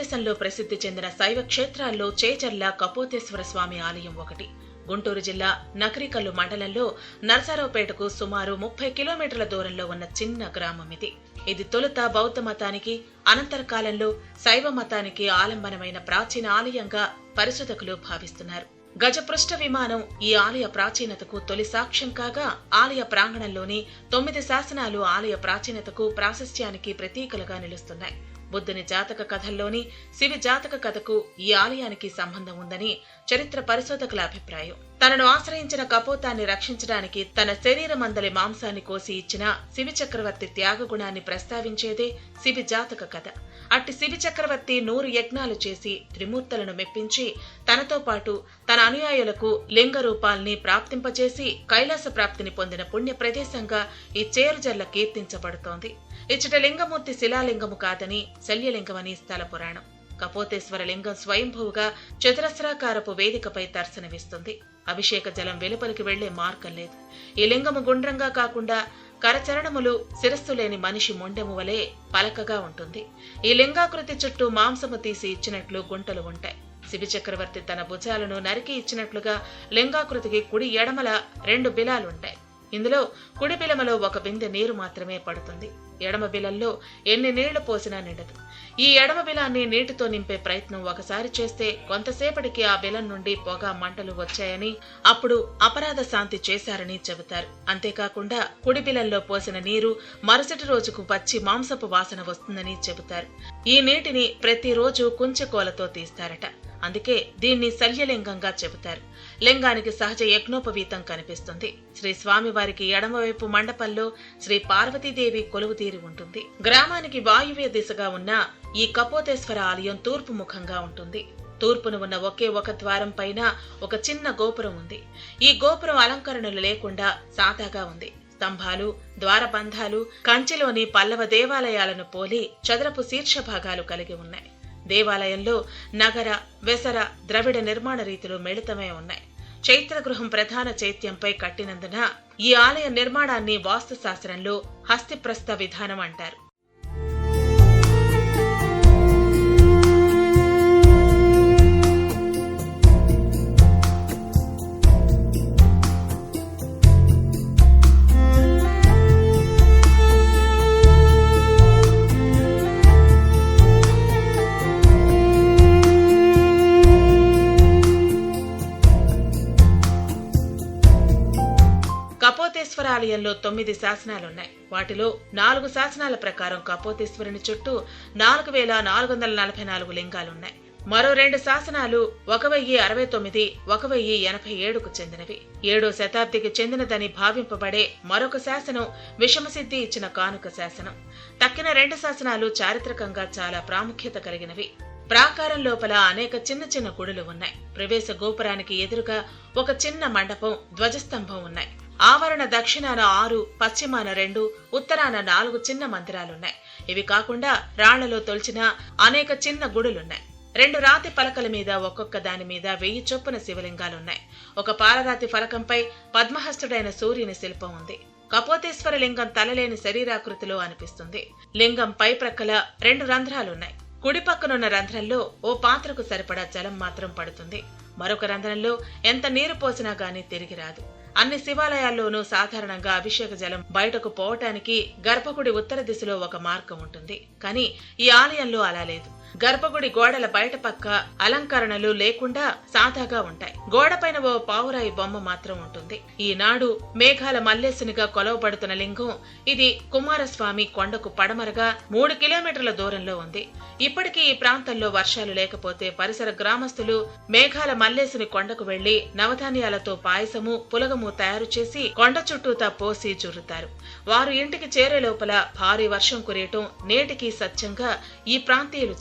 భారతదేశంలో ప్రసిద్ధి చెందిన శైవ క్షేత్రాల్లో చేజర్ల కపోతేశ్వర స్వామి ఆలయం ఒకటి. గుంటూరు జిల్లా నకరికల్లు మండలంలో నరసరావుపేటకు సుమారు 30 కిలోమీటర్ల దూరంలో ఉన్న చిన్న గ్రామం ఇది. ఇది తొలుత బౌద్ధ మతానికి, అనంతర కాలంలో శైవ మతానికి ఆలంబనమైన ప్రాచీన ఆలయంగా పరిశోధకులు భావిస్తున్నారు. గజపృష్ఠ విమానం ఈ ఆలయ ప్రాచీనతకు తొలి సాక్ష్యం కాగా, ఆలయ ప్రాంగణంలోని 9 శాసనాలు ఆలయ ప్రాచీనతకు, ప్రాశస్త్యానికి ప్రతీకలుగా నిలుస్తున్నాయి. బుద్ధుని జాతక కథల్లోని శివి జాతక కథకు ఈ ఆలయానికి సంబంధం ఉందని చరిత్ర పరిశోధకుల అభిప్రాయం. తనను ఆశ్రయించిన కపోతాన్ని రక్షించడానికి తన శరీరమందలి మాంసాన్ని కోసి ఇచ్చిన శివి చక్రవర్తి త్యాగగుణాన్ని ప్రస్తావించేదే శివి జాతక కథ. అట్టి శివి చక్రవర్తి 100 యజ్ఞాలు చేసి త్రిమూర్తులను మెప్పించి తనతో పాటు తన అనుయాయులకు లింగ రూపాల్ని ప్రాప్తింపచేసి కైలాస ప్రాప్తిని పొందిన పుణ్య ప్రదేశంగా ఈ చేరుజర్ల కీర్తించబడుతోంది. ఇచ్చట లింగమూర్తి శిలాలింగము కాదని శల్యలింగమని స్థల పురాణం. కపోతేశ్వర లింగం స్వయంభూగా చతురస్రాకారపు వేదికపై దర్శనమిస్తుంది. అభిషేక జలం వెలుపలికి వెళ్లే మార్గం లేదు. ఈ లింగము గుండ్రంగా కాకుండా కరచరణములు, శిరస్సు లేని మనిషి మొండెము వలె పలకగా ఉంటుంది. ఈ లింగాకృతి చుట్టూ మాంసము తీసి ఇచ్చినట్లు గుంటలు ఉంటాయి. శివి చక్రవర్తి తన భుజాలను నరికి ఇచ్చినట్లుగా లింగాకృతికి కుడి ఎడమల 2 బిలాలుంటాయి. ఇందులో కుడి బిలమలో 1 బిందె నీరు మాత్రమే పడుతుంది. ఎడమ బిలల్లో ఎన్ని నీళ్లు పోసినా నిండదు. ఈ ఎడమ బిలాన్ని నీటితో నింపే ప్రయత్నం ఒకసారి చేస్తే కొంతసేపటికి ఆ బిలం నుండి పొగ, మంటలు వచ్చాయని, అప్పుడు అపరాధ శాంతి చేశారని చెబుతారు. అంతేకాకుండా కుడి బిలంలో పోసిన నీరు మరుసటి రోజుకు పచ్చి మాంసపు వాసన వస్తుందని చెబుతారు. ఈ నీటిని ప్రతిరోజు కుంచెకోలతో తీస్తారట. అందుకే దీన్ని శల్యలింగంగా చెబుతారు. లింగానికి సహజ యజ్ఞోపవీతం కనిపిస్తుంది. శ్రీ స్వామివారికి ఎడమవైపు మండపంలో శ్రీ పార్వతీదేవి కొలువుతీరి ఉంటుంది. గ్రామానికి వాయువ్య దిశగా ఉన్న ఈ కపోతేశ్వర ఆలయం తూర్పు ముఖంగా ఉంటుంది. తూర్పును ఉన్న ఒకే ఒక ద్వారం పైన ఒక చిన్న గోపురం ఉంది. ఈ గోపురం అలంకరణలు లేకుండా సాదాగా ఉంది. స్తంభాలు, ద్వారబంధాలు కంచిలోని పల్లవ దేవాలయాలను పోలి చదరపు శీర్షభాగాలు కలిగి ఉన్నాయి. దేవాలయంలో నగర, వెసర, ద్రవిడ నిర్మాణ రీతులు మిళితమై ఉన్నాయి. చైత్రగృహం ప్రధాన చైత్యంపై కట్టినందున ఈ ఆలయ నిర్మాణాన్ని వాస్తుశాస్త్రంలో హస్తిప్రస్థ విధానం అంటారు. కపోతేశ్వర ఆలయంలో 9 శాసనాలున్నాయి. వాటిలో 4 శాసనాల ప్రకారం కపోతేశ్వరుని చుట్టూ 4444 లింగాలున్నాయి. మరో 2 శాసనాలు 1069, 1087కు చెందినవి. 7వ శతాబ్దికి చెందినదని భావింపబడే మరొక శాసనం విషమసిద్ధి ఇచ్చిన కానుక శాసనం. తక్కిన 2 శాసనాలు చారిత్రకంగా చాలా ప్రాముఖ్యత కలిగినవి. ప్రాకారం లోపల అనేక చిన్న చిన్న గుడులు ఉన్నాయి. ప్రవేశ గోపురానికి ఎదురుగా ఒక చిన్న మండపం, ధ్వజస్తంభం ఉన్నాయి. ఆవరణ దక్షిణాన 6, పశ్చిమాన 2, ఉత్తరాన 4 చిన్న మందిరాలున్నాయి. ఇవి కాకుండా రాళ్లలో తొలిచిన అనేక చిన్న గుడులున్నాయి. 2 రాతి పలకల మీద ఒక్కొక్క దాని మీద 1000 చొప్పున శివలింగాలున్నాయి. ఒక పాలరాతి ఫలకంపై పద్మహస్తుడైన సూర్యుని శిల్పం ఉంది. కపోతేశ్వర లింగం తలలేని శరీరాకృతిలో అనిపిస్తుంది. లింగం పై ప్రక్కల 2 రంధ్రాలున్నాయి. కుడి పక్కనున్న రంధ్రంలో ఓ పాత్రకు సరిపడా జలం మాత్రం పడుతుంది. మరొక రంధ్రంలో ఎంత నీరు పోసినా గానీ తిరిగి రాదు. అన్ని శివాలయాల్లోనూ సాధారణంగా అభిషేక జలం బయటకు పోవటానికి గర్భగుడి ఉత్తర దిశలో ఒక మార్గం ఉంటుంది. కానీ ఈ ఆలయంలో అలా లేదు. గర్భగుడి గోడల బయట పక్క అలంకరణలు లేకుండా సాదాగా ఉంటాయి. గోడపైన ఓ పావురాయి బొమ్మ మాత్రం ఉంటుంది. ఈనాడు మేఘాల మల్లేశునిగా కొలవబడుతున్న లింగం ఇది కుమారస్వామి కొండకు పడమరగా 3 కిలోమీటర్ల దూరంలో ఉంది. ఇప్పటికీ ఈ ప్రాంతంలో వర్షాలు లేకపోతే పరిసర గ్రామస్తులు మేఘాల మల్లేశుని కొండకు వెళ్లి నవధాన్యాలతో పాయసము, పులగము తయారు చేసి కొండ చుట్టూతా పోసి జుర్రుతారు. వారు ఇంటికి చేరే లోపల భారీ వర్షం కురియటం నేటికి సత్యంగా ఈ ప్రాంతీయులు